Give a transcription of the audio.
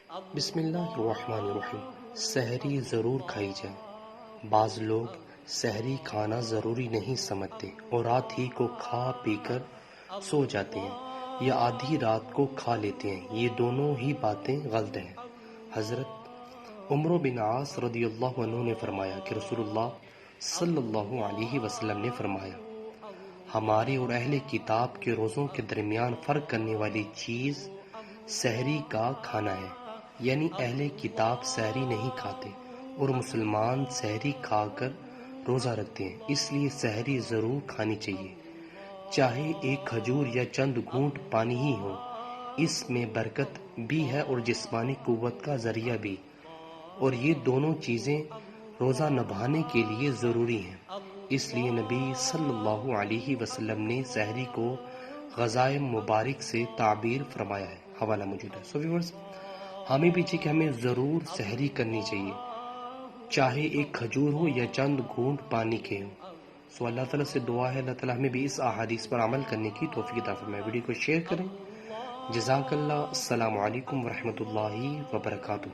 بسم اللہ الرحمن الرحیم۔ سحری ضرور کھائی جائے۔ بعض لوگ سحری کھانا ضروری نہیں سمجھتے اور رات ہی کو کھا پی کر سو جاتے ہیں یا آدھی رات کو کھا لیتے ہیں۔ یہ دونوں ہی باتیں غلط ہیں۔ حضرت عمرو بن عاص رضی اللہ عنہ نے فرمایا کہ رسول اللہ صلی اللہ علیہ وسلم نے فرمایا، ہمارے اور اہل کتاب کے روزوں کے درمیان فرق کرنے والی چیز سحری کا کھانا ہے، یعنی اہل کتاب سحری نہیں کھاتے اور مسلمان سحری کھا کر روزہ رکھتے ہیں، اس لیے سحری ضرور کھانی چاہیے، چاہے ایک کھجور یا چند گھونٹ پانی ہی ہو۔ اس میں برکت بھی ہے اور جسمانی قوت کا ذریعہ بھی، اور یہ دونوں چیزیں روزہ نبھانے کے لیے ضروری ہیں، اس لیے نبی صلی اللہ علیہ وسلم نے سحری کو غذائے مبارک سے تعبیر فرمایا ہے۔ حوالہ موجود ہے۔ سو ویورز، ہمیں بھی کہ ہمیں ضرور سحری کرنی چاہیے، چاہے ایک کھجور ہو یا چند گھونٹ پانی کے ہو۔ سو اللہ تعالیٰ سے دعا ہے اللہ تعالیٰ ہمیں بھی اس احادیث پر عمل کرنے کی توفیق عطا فرمائے۔ ویڈیو کو شیئر کریں۔ جزاک اللہ۔ السلام علیکم ورحمۃ اللہ وبرکاتہ۔